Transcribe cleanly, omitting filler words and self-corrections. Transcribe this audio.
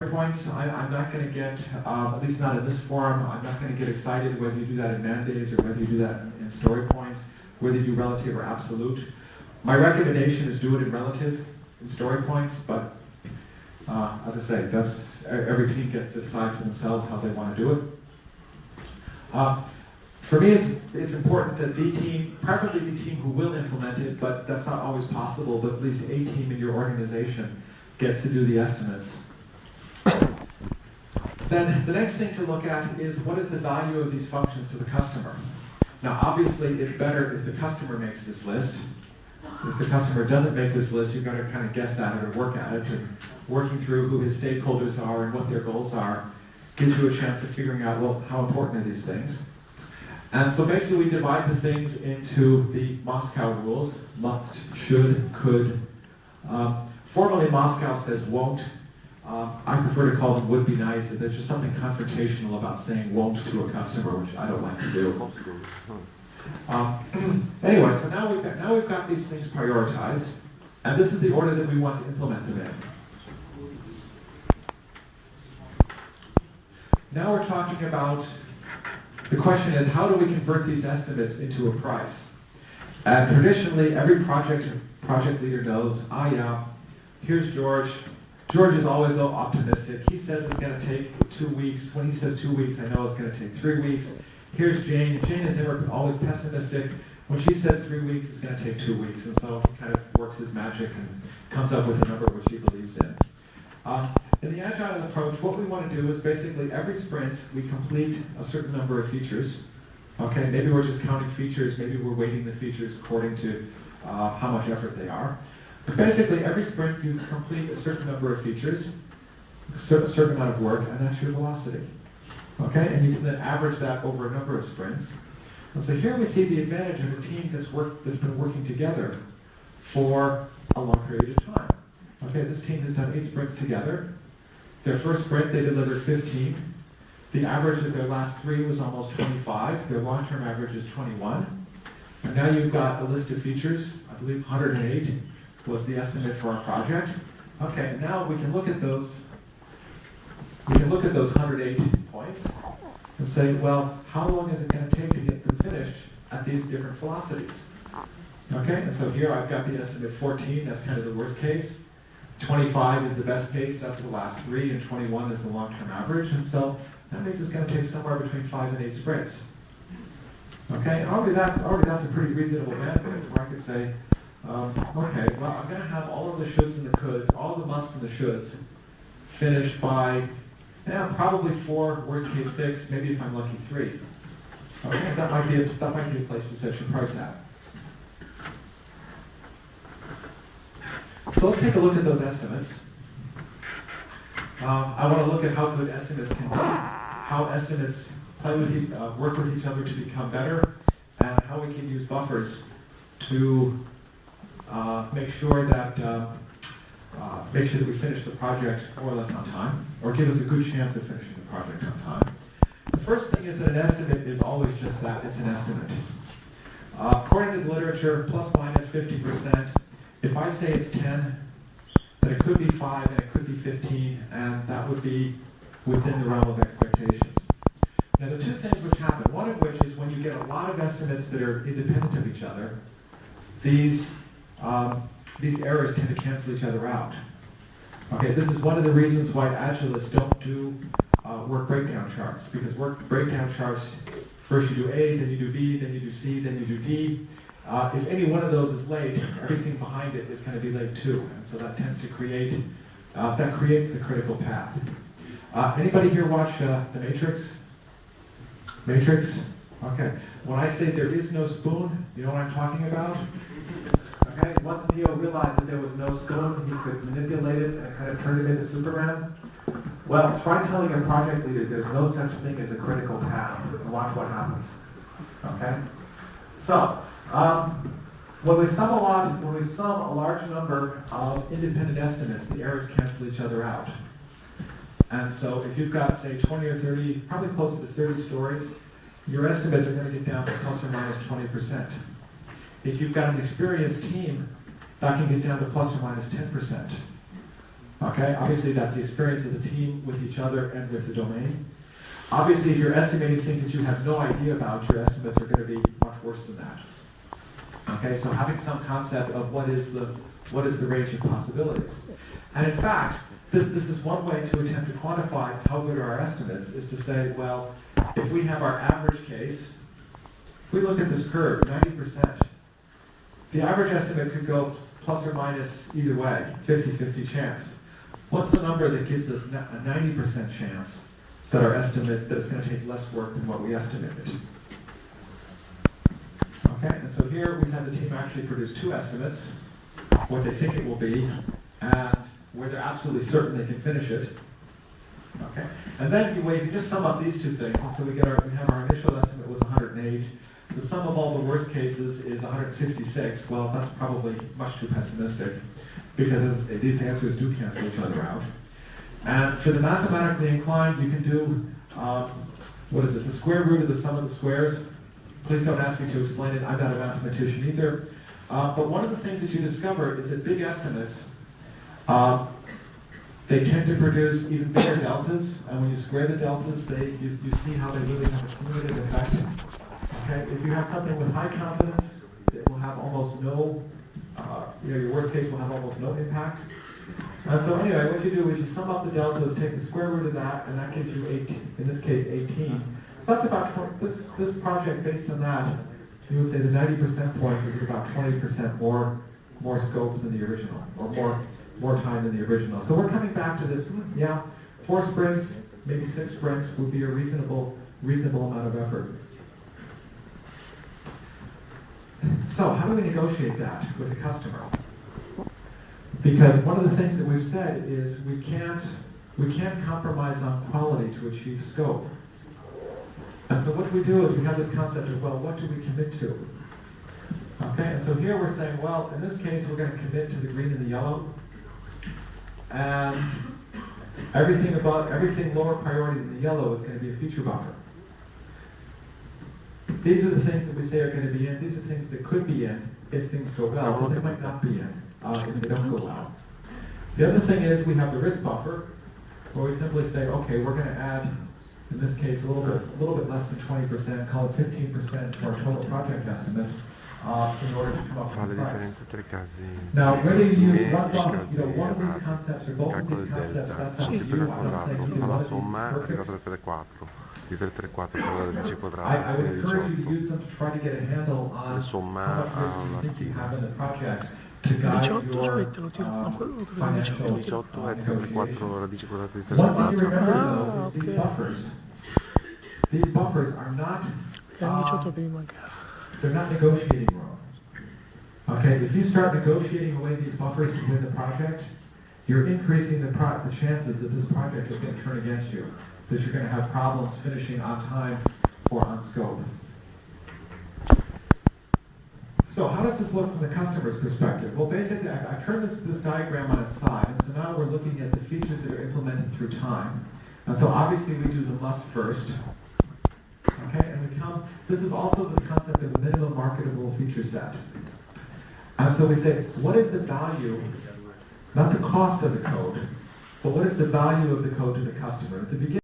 points, I'm not going to get, at least not in this forum, I'm not going to get excited whether you do that in man-days or whether you do that in story points, whether you do relative or absolute. My recommendation is do it in relative, in story points, but as I say, that's, every team gets to decide for themselves how they want to do it. For me, it's important that the team, preferably the team who will implement it, but that's not always possible, but at least a team in your organization gets to do the estimates. Then the next thing to look at is what is the value of these functions to the customer. Now obviously it's better if the customer makes this list. If the customer doesn't make this list, you've got to kind of guess at it or work at it. And working through who his stakeholders are and what their goals are gives you a chance of figuring out, well, how important are these things? And so basically we divide the things into the Moscow rules: must, should, could. Formally Moscow says won't. I prefer to call them would be nice. There's just something confrontational about saying won't to a customer, which I don't like to do. Anyway, so now we've got these things prioritized, and this is the order that we want to implement them in. Now we're talking about, the question is, how do we convert these estimates into a price? And traditionally, every project leader knows, yeah, here's George. George is always so optimistic. He says it's going to take 2 weeks. When he says 2 weeks, I know it's going to take 3 weeks. Here's Jane. Jane is never always pessimistic. When she says 3 weeks, it's going to take 2 weeks. And so he kind of works his magic and comes up with a number which he believes in. In the Agile approach, what we want to do is basically every sprint, we complete a certain number of features. Okay, maybe we're just counting features. Maybe we're weighting the features according to how much effort they are. But basically, every sprint you complete a certain number of features, a certain amount of work, and that's your velocity. Okay, and you can then average that over a number of sprints. And so here we see the advantage of a team that's been working together for a long period of time. Okay, this team has done 8 sprints together. Their first sprint, they delivered 15. The average of their last 3 was almost 25. Their long-term average is 21. And now you've got a list of features, I believe 108. Was the estimate for our project. Okay, now we can look at those. We can look at those 108 points and say, well, how long is it going to take to get them finished at these different velocities? Okay, and so here I've got the estimate 14. That's kind of the worst case. 25 is the best case. That's the last 3, and 21 is the long-term average. And so that means it's going to take somewhere between 5 and 8 sprints. Okay, and already that's a pretty reasonable bandwidth where I could say, okay, well, I'm going to have all of the shoulds and the coulds, all the musts and the shoulds, finished by, probably 4, worst case 6, maybe if I'm lucky 3. Okay, that might be a place to set your price at. So let's take a look at those estimates. I want to look at how good estimates can be, how estimates work with each other to become better, and how we can use buffers to make sure that we finish the project more or less on time, or give us a good chance of finishing the project on time. The first thing is that an estimate is always just that, it's an estimate. According to the literature, plus minus 50%. If I say it's 10, then it could be 5 and it could be 15, and that would be within the realm of expectations. Now the 2 things which happen, one of which is when you get a lot of estimates that are independent of each other, these errors tend to cancel each other out. Okay, this is one of the reasons why Agilists don't do work breakdown charts, because work breakdown charts, first you do A, then you do B, then you do C, then you do D. If any one of those is late, everything behind it is going to be late too, and so that tends to creates the critical path. Anybody here watch The Matrix? Matrix? Okay. When I say there is no spoon, you know what I'm talking about? Okay. Once Neo realized that there was no spoon, he could manipulate it and kind of turn it into Superman. Well, try telling a project leader there's no such thing as a critical path, and watch what happens. Okay. So, when we sum a large number of independent estimates, the errors cancel each other out. And so if you've got, say, 20 or 30, probably closer to 30 stories, your estimates are going to get down to plus or minus 20%. If you've got an experienced team, that can get down to plus or minus 10%. Okay, obviously that's the experience of the team with each other and with the domain. Obviously, if you're estimating things that you have no idea about, your estimates are going to be much worse than that. Okay, so having some concept of what is the range of possibilities. And in fact, this is one way to attempt to quantify how good are our estimates, is to say, well, if we have our average case, if we look at this curve, 90%, the average estimate could go plus or minus either way, 50-50 chance. What's the number that gives us a 90% chance that our estimate that is going to take less work than what we estimated? Okay, and so here we have the team actually produce two estimates, what they think it will be, and where they're absolutely certain they can finish it. Okay, and then you just sum up these two things, and so we have our initial estimate was 108. The sum of all the worst cases is 166. Well, that's probably much too pessimistic, because these answers do cancel each other out. And for the mathematically inclined, you can do, the square root of the sum of the squares. Please don't ask me to explain it. I'm not a mathematician either. But one of the things that you discover is that big estimates, they tend to produce even bigger deltas. And when you square the deltas, you see how they really have a cumulative effect. Okay? If you have something with high confidence, it will have almost no, your worst case will have almost no impact. And so anyway, what you do is you sum up the deltas, take the square root of that, and that gives you 18, in this case 18. So that's about, this project based on that, you would say the 90% point is about 20% more scope than the original, or more time than the original. So we're coming back to this, 4 sprints, maybe 6 sprints would be a reasonable amount of effort. So how do we negotiate that with the customer? Because one of the things that we've said is we can't compromise on quality to achieve scope. And so what we do is we have this concept of, well, what do we commit to? Okay, and so here we're saying, well, in this case we're going to commit to the green and the yellow, and everything lower priority than the yellow is going to be a feature buffer. These are the things that we say are going to be in. These are things that could be in if things go well, but they might not be in if they don't go well. The other thing is we have the risk buffer, where we simply say, okay, we're going to add, in this case, a little bit less than 20%, call it 15% to our total project estimate, in order to come up with the price. Now, whether you use one of these concepts or both of these concepts, that's up to you. I'm not saying either one of these is perfect. I would encourage you to use them to try to get a handle on how much risk you think you have in the project to guide your financial negotiations. One thing to remember, though, is these buffers. These buffers are not, they're not negotiating room. Okay, if you start negotiating away these buffers to win the project, you're increasing the chances that this project is going to turn against you, that you're going to have problems finishing on time or on scope. So how does this look from the customer's perspective? Well, basically, I turned this diagram on its side, and so now we're looking at the features that are implemented through time. And so obviously we do the must first. Okay, and this is also this concept of a minimum marketable feature set. And so we say, what is the value, not the cost of the code, but what is the value of the code to the customer? At the beginning,